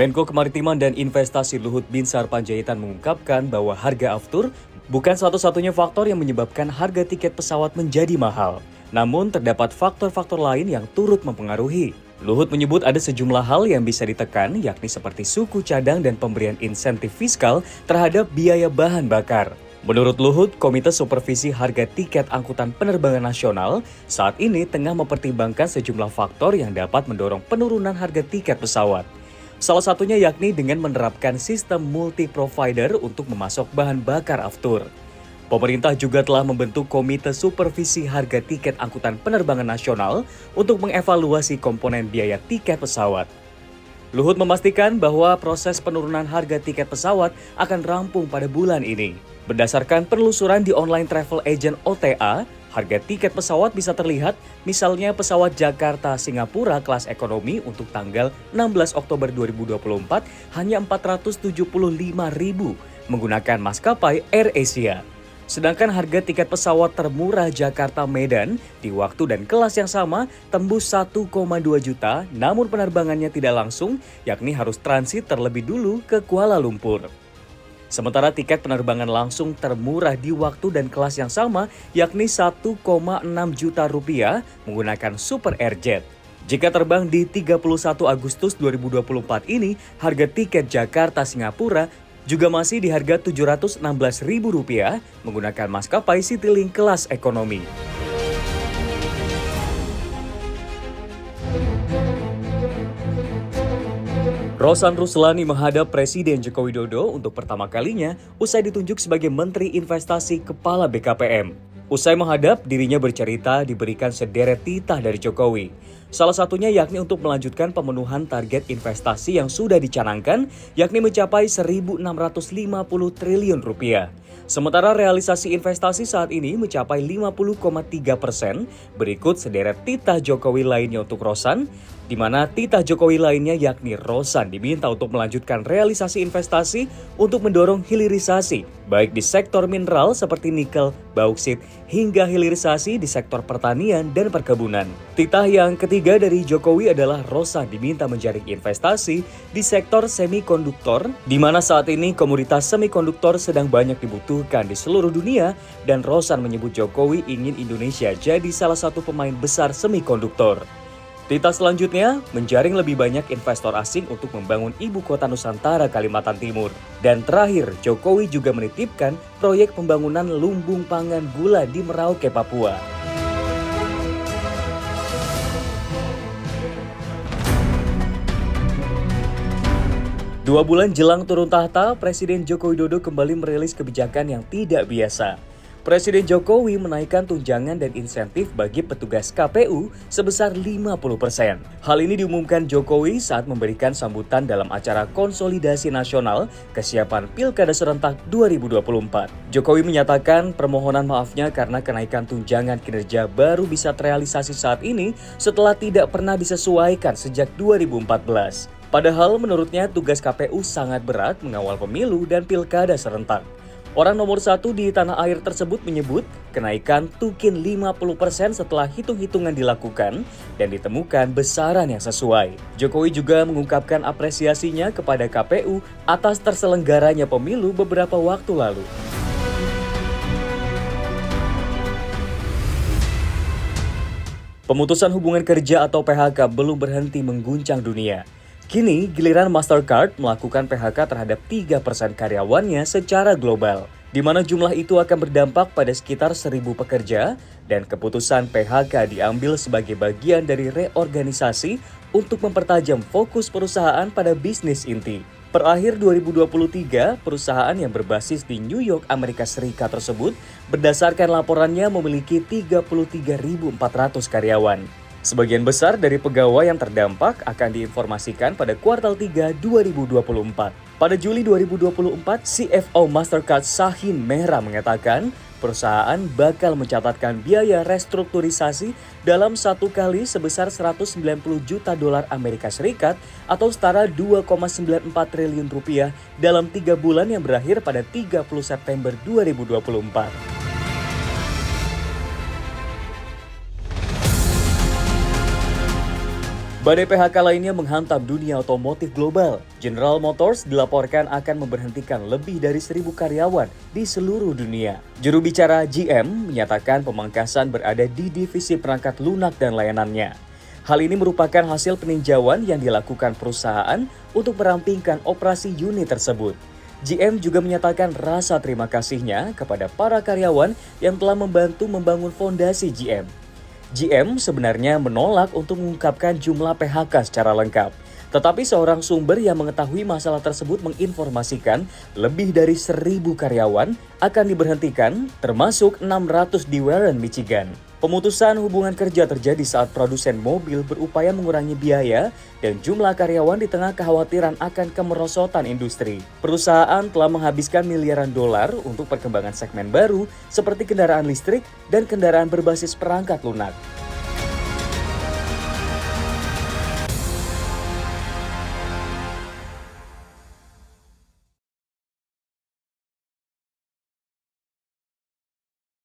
Menko Kemaritiman dan Investasi Luhut Binsar Panjaitan mengungkapkan bahwa harga aftur bukan satu-satunya faktor yang menyebabkan harga tiket pesawat menjadi mahal. Namun terdapat faktor-faktor lain yang turut mempengaruhi. Luhut menyebut ada sejumlah hal yang bisa ditekan, yakni seperti suku cadang dan pemberian insentif fiskal terhadap biaya bahan bakar. Menurut Luhut, Komite Supervisi Harga Tiket Angkutan Penerbangan Nasional saat ini tengah mempertimbangkan sejumlah faktor yang dapat mendorong penurunan harga tiket pesawat. Salah satunya yakni dengan menerapkan sistem multi-provider untuk memasok bahan bakar aftur. Pemerintah juga telah membentuk Komite Supervisi Harga Tiket Angkutan Penerbangan Nasional untuk mengevaluasi komponen biaya tiket pesawat. Luhut memastikan bahwa proses penurunan harga tiket pesawat akan rampung pada bulan ini. Berdasarkan penelusuran di online travel agent OTA, harga tiket pesawat bisa terlihat, misalnya pesawat Jakarta-Singapura kelas ekonomi untuk tanggal 16 Oktober 2024 hanya Rp475.000 menggunakan maskapai AirAsia. Sedangkan harga tiket pesawat termurah Jakarta-Medan di waktu dan kelas yang sama tembus 1,2 juta, namun penerbangannya tidak langsung, yakni harus transit terlebih dulu ke Kuala Lumpur. Sementara tiket penerbangan langsung termurah di waktu dan kelas yang sama, yakni 1,6 juta rupiah menggunakan Super Airjet. Jika terbang di 31 Agustus 2024 ini, harga tiket Jakarta-Singapura juga masih di harga Rp716.000 menggunakan maskapai Citylink kelas ekonomi. Rosan Ruslani menghadap Presiden Joko Widodo untuk pertama kalinya usai ditunjuk sebagai Menteri Investasi Kepala BKPM. Usai menghadap, dirinya bercerita diberikan sederet titah dari Jokowi. Salah satunya yakni untuk melanjutkan pemenuhan target investasi yang sudah dicanangkan, yakni mencapai Rp1.650 triliun. Sementara realisasi investasi saat ini mencapai 50,3%, berikut sederet titah Jokowi lainnya untuk Rosan, di mana titah Jokowi lainnya yakni Rosan diminta untuk melanjutkan realisasi investasi untuk mendorong hilirisasi, baik di sektor mineral seperti nikel, bauksit, hingga hilirisasi di sektor pertanian dan perkebunan. Titah yang ketiga dari Jokowi adalah Rosan diminta menjaring investasi di sektor semikonduktor, di mana saat ini komoditas semikonduktor sedang banyak dibutuhkan di seluruh dunia, dan Rosan menyebut Jokowi ingin Indonesia jadi salah satu pemain besar semikonduktor. Titah selanjutnya, menjaring lebih banyak investor asing untuk membangun ibu kota Nusantara Kalimantan Timur. Dan terakhir, Jokowi juga menitipkan proyek pembangunan lumbung pangan gula di Merauke, Papua. Dua bulan jelang turun tahta, Presiden Joko Widodo kembali merilis kebijakan yang tidak biasa. Presiden Jokowi menaikkan tunjangan dan insentif bagi petugas KPU sebesar 50%. Hal ini diumumkan Jokowi saat memberikan sambutan dalam acara konsolidasi nasional kesiapan Pilkada Serentak 2024. Jokowi menyatakan permohonan maafnya karena kenaikan tunjangan kinerja baru bisa terrealisasi saat ini setelah tidak pernah disesuaikan sejak 2014. Padahal menurutnya tugas KPU sangat berat mengawal pemilu dan Pilkada Serentak. Orang nomor satu di tanah air tersebut menyebut kenaikan tukin 50% setelah hitung-hitungan dilakukan dan ditemukan besaran yang sesuai. Jokowi juga mengungkapkan apresiasinya kepada KPU atas terselenggaranya pemilu beberapa waktu lalu. Pemutusan hubungan kerja atau PHK belum berhenti mengguncang dunia. Kini, giliran Mastercard melakukan PHK terhadap 3% karyawannya secara global, di mana jumlah itu akan berdampak pada sekitar 1.000 pekerja, dan keputusan PHK diambil sebagai bagian dari reorganisasi untuk mempertajam fokus perusahaan pada bisnis inti. Per akhir 2023, perusahaan yang berbasis di New York, Amerika Serikat tersebut berdasarkan laporannya memiliki 33.400 karyawan. Sebagian besar dari pegawai yang terdampak akan diinformasikan pada kuartal 3 2024. Pada Juli 2024, CFO Mastercard Shahin Mehra mengatakan perusahaan bakal mencatatkan biaya restrukturisasi dalam satu kali sebesar $190 juta Amerika Serikat atau setara 2,94 triliun rupiah dalam 3 bulan yang berakhir pada 30 September 2024. Badai PHK lainnya menghantam dunia otomotif global. General Motors dilaporkan akan memberhentikan lebih dari 1.000 karyawan di seluruh dunia. Juru bicara GM menyatakan pemangkasan berada di divisi perangkat lunak dan layanannya. Hal ini merupakan hasil peninjauan yang dilakukan perusahaan untuk merampingkan operasi unit tersebut. GM juga menyatakan rasa terima kasihnya kepada para karyawan yang telah membantu membangun fondasi GM. GM sebenarnya menolak untuk mengungkapkan jumlah PHK secara lengkap. Tetapi seorang sumber yang mengetahui masalah tersebut menginformasikan lebih dari 1.000 karyawan akan diberhentikan, termasuk 600 di Warren, Michigan. Pemutusan hubungan kerja terjadi saat produsen mobil berupaya mengurangi biaya dan jumlah karyawan di tengah kekhawatiran akan kemerosotan industri. Perusahaan telah menghabiskan miliaran dolar untuk perkembangan segmen baru seperti kendaraan listrik dan kendaraan berbasis perangkat lunak.